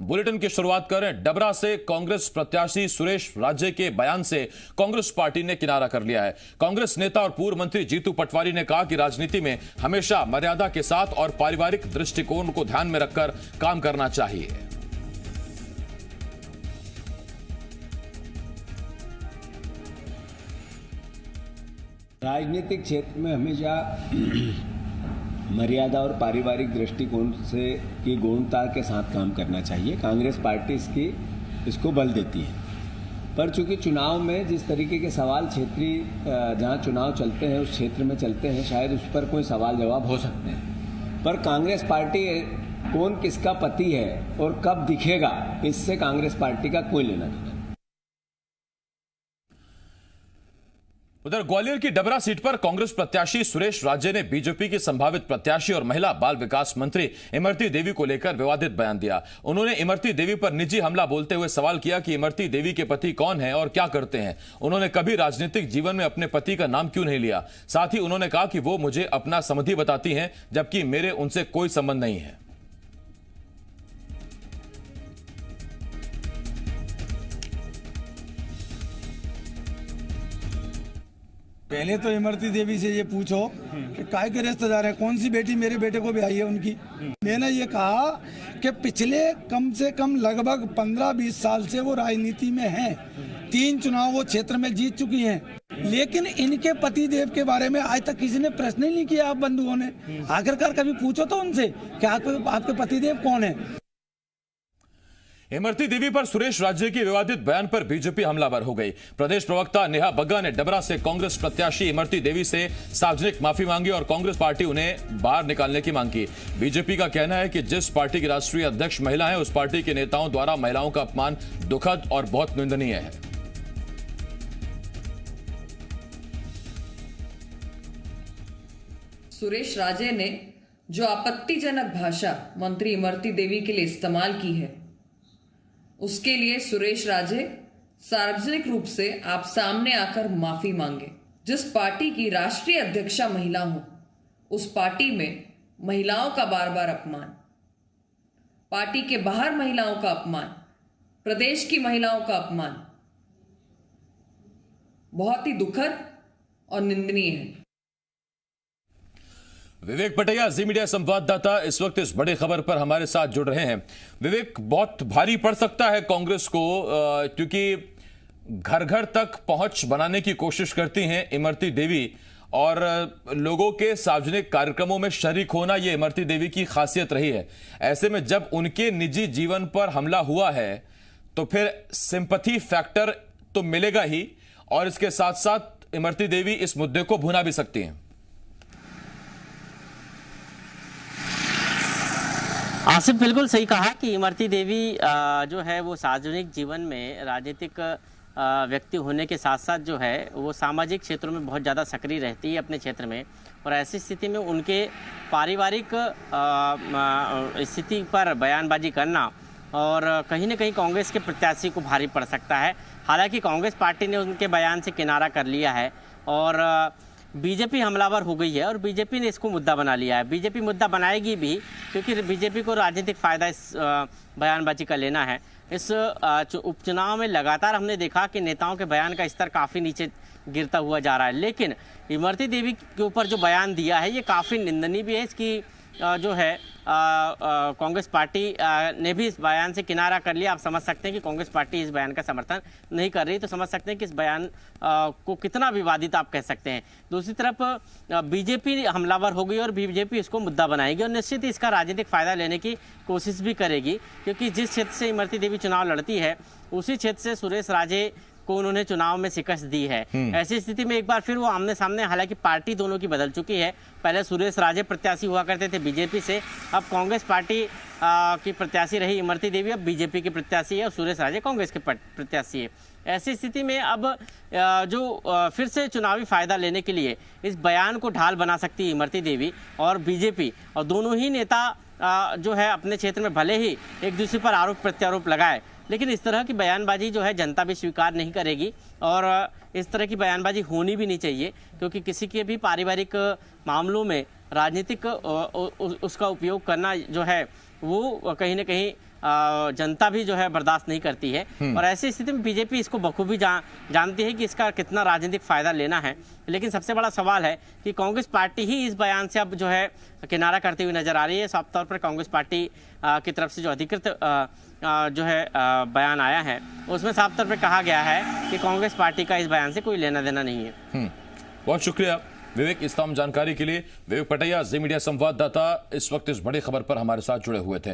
Bulletin की शुरुआत करें डबरा से। कांग्रेस प्रत्याशी सुरेश राजे के बयान से कांग्रेस पार्टी ने किनारा कर लिया है। कांग्रेस नेता और पूर्व मंत्री जीतू पटवारी ने कहा कि राजनीति में हमेशा मर्यादा के साथ और पारिवारिक दृष्टिकोण को ध्यान में रखकर काम करना चाहिए। राजनीतिक क्षेत्र में हमेशा मर्यादा और पारिवारिक दृष्टिकोण से की गौणता के साथ काम करना चाहिए। कांग्रेस पार्टी इसको बल देती है, पर चूंकि चुनाव में जिस तरीके के सवाल क्षेत्रीय जहां चुनाव चलते हैं उस क्षेत्र में चलते हैं, शायद उस पर कोई सवाल जवाब हो सकते हैं। पर कांग्रेस पार्टी कौन किसका पति है और कब दिखेगा, इससे कांग्रेस पार्टी का कोई लेना देना। उधर ग्वालियर की डबरा सीट पर कांग्रेस प्रत्याशी सुरेश राजे ने बीजेपी की संभावित प्रत्याशी और महिला बाल विकास मंत्री इमरती देवी को लेकर विवादित बयान दिया। उन्होंने इमरती देवी पर निजी हमला बोलते हुए सवाल किया कि इमरती देवी के पति कौन है और क्या करते हैं। उन्होंने कभी राजनीतिक जीवन में अपने पति का नाम क्यों नहीं लिया। साथ ही उन्होंने कहा कि वो मुझे अपना समधी बताती हैं, जबकि मेरे उनसे कोई संबंध नहीं है। पहले तो इमरती देवी से ये पूछो कि काय के रिश्तेदार है, कौन सी बेटी मेरे बेटे को ब्याही है उनकी। मैंने ये कहा कि पिछले कम से कम लगभग 15-20 साल से वो राजनीति में हैं। 3 चुनाव वो क्षेत्र में जीत चुकी हैं, लेकिन इनके पति देव के बारे में आज तक किसी ने प्रश्न ही नहीं किया। आप बंधुओं ने आखिरकार कभी पूछो तो उनसे कि आपके पति देव कौन है। इमरती देवी पर सुरेश राज्य के विवादित बयान पर बीजेपी हमलावर हो गई। प्रदेश प्रवक्ता नेहा बग्गा ने डबरा से कांग्रेस प्रत्याशी इमरती देवी से सार्वजनिक माफी मांगी और कांग्रेस पार्टी उन्हें बाहर निकालने की मांग की। बीजेपी का कहना है कि जिस पार्टी की राष्ट्रीय अध्यक्ष महिला है, उस पार्टी के नेताओं द्वारा महिलाओं का अपमान दुखद और बहुत निंदनीय है। सुरेश राजे ने जो आपत्तिजनक भाषा मंत्री इमरती देवी के लिए इस्तेमाल की है, उसके लिए सुरेश राजे सार्वजनिक रूप से आप सामने आकर माफी मांगे। जिस पार्टी की राष्ट्रीय अध्यक्षा महिला हो, उस पार्टी में महिलाओं का बार बार अपमान, पार्टी के बाहर महिलाओं का अपमान, प्रदेश की महिलाओं का अपमान बहुत ही दुखद और निंदनीय है। विवेक पटिया, जी मीडिया संवाददाता, इस वक्त इस बड़ी खबर पर हमारे साथ जुड़ रहे हैं। विवेक, बहुत भारी पड़ सकता है कांग्रेस को, क्योंकि घर घर तक पहुंच बनाने की कोशिश करती हैं इमरती देवी और लोगों के सार्वजनिक कार्यक्रमों में शरीक होना, ये इमरती देवी की खासियत रही है। ऐसे में जब उनके निजी जीवन पर हमला हुआ है तो फिर सिंपैथी फैक्टर तो मिलेगा ही, और इसके साथ साथ इमरती देवी इस मुद्दे को भुना भी सकती हैं। आसिफ बिल्कुल सही कहा कि इमरती देवी जो है वो सार्वजनिक जीवन में राजनीतिक व्यक्ति होने के साथ साथ जो है वो सामाजिक क्षेत्रों में बहुत ज़्यादा सक्रिय रहती है अपने क्षेत्र में, और ऐसी स्थिति में उनके पारिवारिक स्थिति पर बयानबाजी करना और कहीं ना कहीं कांग्रेस के प्रत्याशी को भारी पड़ सकता है। हालांकि कांग्रेस पार्टी ने उनके बयान से किनारा कर लिया है और बीजेपी हमलावर हो गई है और बीजेपी ने इसको मुद्दा बना लिया है। बीजेपी मुद्दा बनाएगी भी, क्योंकि बीजेपी को राजनीतिक फ़ायदा इस बयानबाजी का लेना है। इस उपचुनाव में लगातार हमने देखा कि नेताओं के बयान का स्तर काफ़ी नीचे गिरता हुआ जा रहा है, लेकिन इमरती देवी के ऊपर जो बयान दिया है ये काफ़ी निंदनीय भी है। इसकी जो है कांग्रेस पार्टी ने भी इस बयान से किनारा कर लिया। आप समझ सकते हैं कि कांग्रेस पार्टी इस बयान का समर्थन नहीं कर रही, तो समझ सकते हैं कि इस बयान को कितना विवादित आप कह सकते हैं। दूसरी तरफ बीजेपी हमलावर हो गई और बीजेपी इसको मुद्दा बनाएगी और निश्चित ही इसका राजनीतिक फायदा लेने की कोशिश भी करेगी, क्योंकि जिस क्षेत्र से इमरती देवी चुनाव लड़ती है उसी क्षेत्र से सुरेश राजे को उन्होंने चुनाव में शिकस्त दी है। ऐसी स्थिति में एक बार फिर वो आमने सामने, हालांकि पार्टी दोनों की बदल चुकी है। पहले सुरेश राजे प्रत्याशी हुआ करते थे बीजेपी से, अब कांग्रेस पार्टी की प्रत्याशी रही इमरती देवी, अब बीजेपी की प्रत्याशी है और सुरेश राजे कांग्रेस के प्रत्याशी है। ऐसी स्थिति में अब जो फिर से चुनावी फायदा लेने के लिए इस बयान को ढाल बना सकती है इमरती देवी और बीजेपी, और दोनों ही नेता जो है अपने क्षेत्र में भले ही एक दूसरे पर आरोप प्रत्यारोप लगाए, लेकिन इस तरह की बयानबाजी जो है जनता भी स्वीकार नहीं करेगी और इस तरह की बयानबाजी होनी भी नहीं चाहिए, क्योंकि किसी के भी पारिवारिक मामलों में राजनीतिक उसका उपयोग करना जो है वो कहीं ना कहीं जनता भी जो है बर्दाश्त नहीं करती है। और ऐसी स्थिति में बीजेपी इसको बखूबी जानती है कि इसका कितना राजनीतिक फायदा लेना है। लेकिन सबसे बड़ा सवाल है कि कांग्रेस पार्टी ही इस बयान से अब जो है किनारा करती हुई नजर आ रही है। साफ तौर पर कांग्रेस पार्टी की तरफ से जो अधिकृत जो है बयान आया है उसमें साफ तौर पर कहा गया है कि कांग्रेस पार्टी का इस बयान से कोई लेना देना नहीं है। बहुत शुक्रिया विवेक, इस तमाम जानकारी के लिए। विवेक पटैया, जी मीडिया संवाददाता, इस वक्त इस बड़ी खबर पर हमारे साथ जुड़े हुए थे।